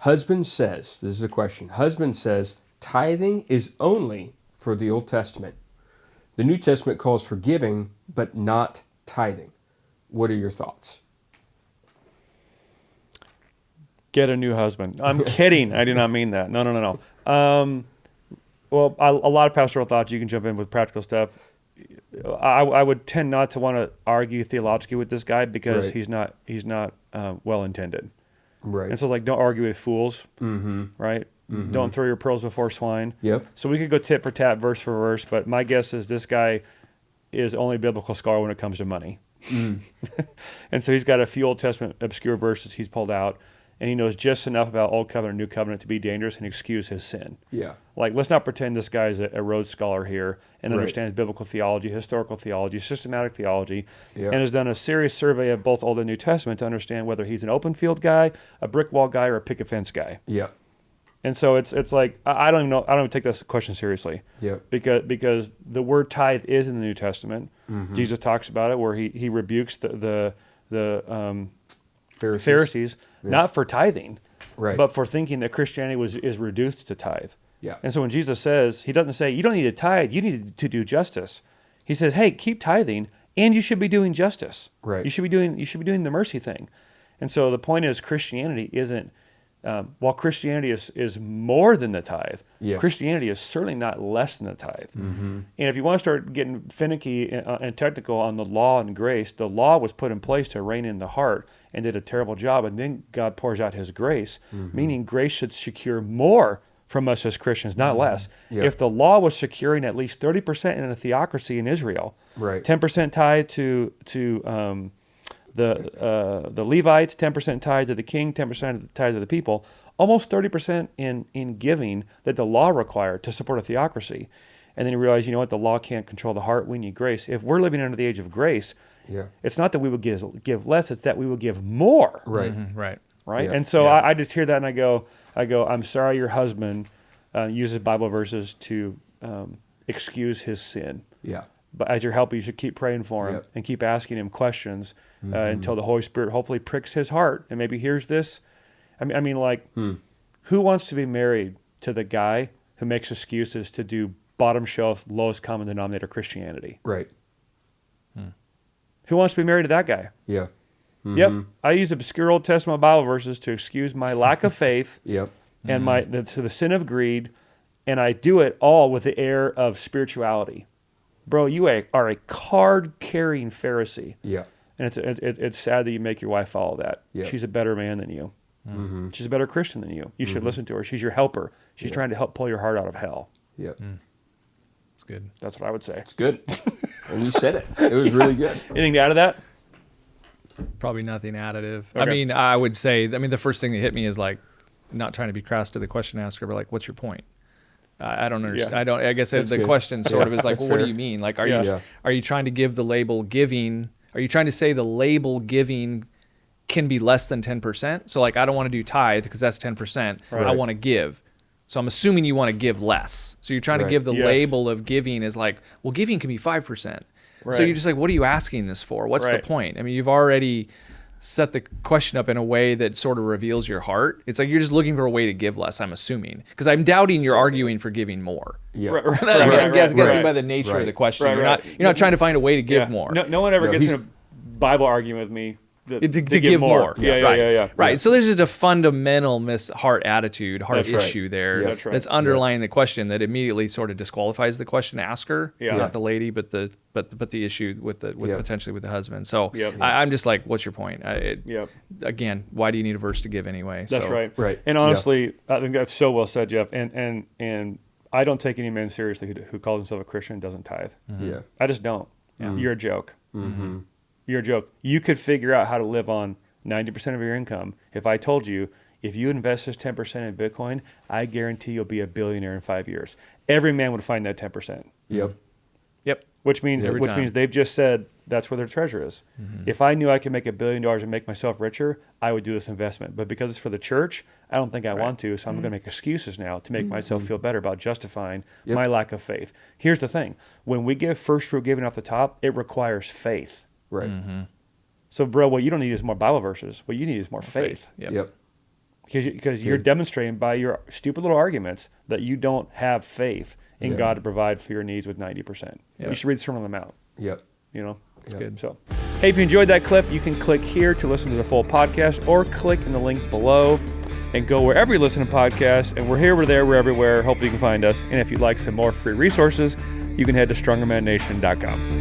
Husband says, this is a question, husband says, tithing is only for the Old Testament. The New Testament calls for giving, but not tithing. What are your thoughts? Get a new husband. I'm kidding. I do not mean that. No. Well, a lot of pastoral thoughts. You can jump in with practical stuff. I would tend not to want to argue theologically with this guy because Right. he's not well intended. Right. And so, like, don't argue with fools, Mm-hmm. right? Mm-hmm. Don't throw your pearls before swine. Yep. So we could go tit for tat, verse for verse, but my guess is this guy is only a biblical scholar when it comes to money. Mm. And so he's got a few Old Testament obscure verses he's pulled out, and he knows just enough about Old Covenant, New Covenant to be dangerous and excuse his sin. Yeah. Like, let's not pretend this guy's a Rhodes Scholar here and Right. understands biblical theology, historical theology, systematic theology, Yeah. and has done a serious survey of both Old and New Testament to understand whether he's an open field guy, a brick wall guy, or a picket fence guy. Yeah. And so it's like, I don't even know, I don't even take this question seriously. Yeah. Because the word tithe is in the New Testament. Mm-hmm. Jesus talks about it where he rebukes the Pharisees. Pharisees, Yeah. not for tithing, Right. but for thinking that Christianity is reduced to tithe. Yeah. And so when Jesus says, he doesn't say, you don't need to tithe, you need to do justice. He says, hey, keep tithing, and you should be doing justice. Right. You should be doing the mercy thing. And so the point is, Christianity isn't, while Christianity is more than the tithe, Yes. Christianity is certainly not less than the tithe. Mm-hmm. And if you want to start getting finicky and technical on the law and grace, the law was put in place to rein in the heart and did a terrible job. And then God pours out his grace, meaning grace should secure more from us as Christians, not less. Yeah. If the law was securing at least 30% in a theocracy in Israel, Right. 10% tithe to the Levites, 10% tithe to the king, 10% tithe to the people, almost 30% in giving that the law required to support a theocracy. And then you realize, you know what, the law can't control the heart. We need grace. If we're living under the age of grace, Yeah. it's not that we would give less, it's that we would give more. Right. Right. Right? Yeah. And so Yeah. I just hear that and I go, I'm sorry your husband uses Bible verses to excuse his sin. Yeah. But as your helper, you should keep praying for him Yep. and keep asking him questions until the Holy Spirit hopefully pricks his heart and maybe hears this. I mean, like, who wants to be married to the guy who makes excuses to do bottom shelf, lowest common denominator Christianity? Right. Who wants to be married to that guy? Yeah. Yep, I use obscure Old Testament Bible verses to excuse my lack of faith Yep. and to the sin of greed, and I do it all with the air of spirituality. Bro, you are a card-carrying Pharisee, Yeah. and it's sad that you make your wife follow that. Yeah. She's a better man than you. Mm-hmm. She's a better Christian than you. You should listen to her. She's your helper. She's trying to help pull your heart out of hell. Yep. It's good. That's what I would say. It's good. And you said it. It was really good. Anything to add to that? Probably nothing additive. Okay. I mean, I would say, the first thing that hit me is like, not trying to be crass to the question asker, but like, what's your point? I don't understand. Yeah. I guess That's the good. question sort of is like, That's well, what do fair. you mean? Like, are Yeah. you trying to give the label giving? Are you trying to say the label giving can be less than 10%? So like, I don't want to do tithe because that's 10%. I Right. want to give. So I'm assuming you want to give less. So you're trying to Right. give the Yes. label of giving is like, well, giving can be 5%. So Right. you're just like, what are you asking this for? What's Right. the point? I mean, you've already set the question up in a way that sort of reveals your heart. It's like you're just looking for a way to give less, I'm assuming. Because I'm doubting you're arguing for giving more. Yeah. Right, right, I mean, right, I'm right, guessing right. by the nature of Right. the question. Right, you're right. not trying to find a way to give Yeah. more. No one ever No, gets he's- in a Bible argument with me to give more. Yeah, right. yeah. Right. So there's just a fundamental heart attitude, heart That's right. issue there Yeah. That's right. that's underlying the question that immediately sort of disqualifies the question asker, Yeah. not the lady, but the issue with Yeah. potentially with the husband. So Yep. I'm just like, what's your point? Yep. Again, why do you need a verse to give anyway? That's So- right. Right. And honestly, I think that's so well said, Jeff. And I don't take any man seriously who calls himself a Christian and doesn't tithe. Yeah. I just don't. You're a joke. Mm-hmm. You're a joke. You could figure out how to live on 90% of your income if I told you, if you invest this 10% in Bitcoin, I guarantee you'll be a billionaire in 5 years. Every man would find that 10%. Yep. Yep. Which means Every time. they've just said that's where their treasure is. If I knew I could make $1 billion and make myself richer, I would do this investment. But because it's for the church, I don't think I want to. So I'm going to make excuses now to make myself feel better about justifying Yep. my lack of faith. Here's the thing: when we give first fruit giving off the top, it requires faith. Right. So, bro, what you don't need is more Bible verses. What you need is more faith. Yep. Yep. because you're demonstrating by your stupid little arguments that you don't have faith in God to provide for your needs with 90%. You should read the Sermon on the Mount. Yep. You know? It's good. So, hey, if you enjoyed that clip, you can click here to listen to the full podcast, or click in the link below and go wherever you listen to podcasts. And we're here, we're there, we're everywhere. Hopefully you can find us. And if you'd like some more free resources, you can head to StrongerManNation.com.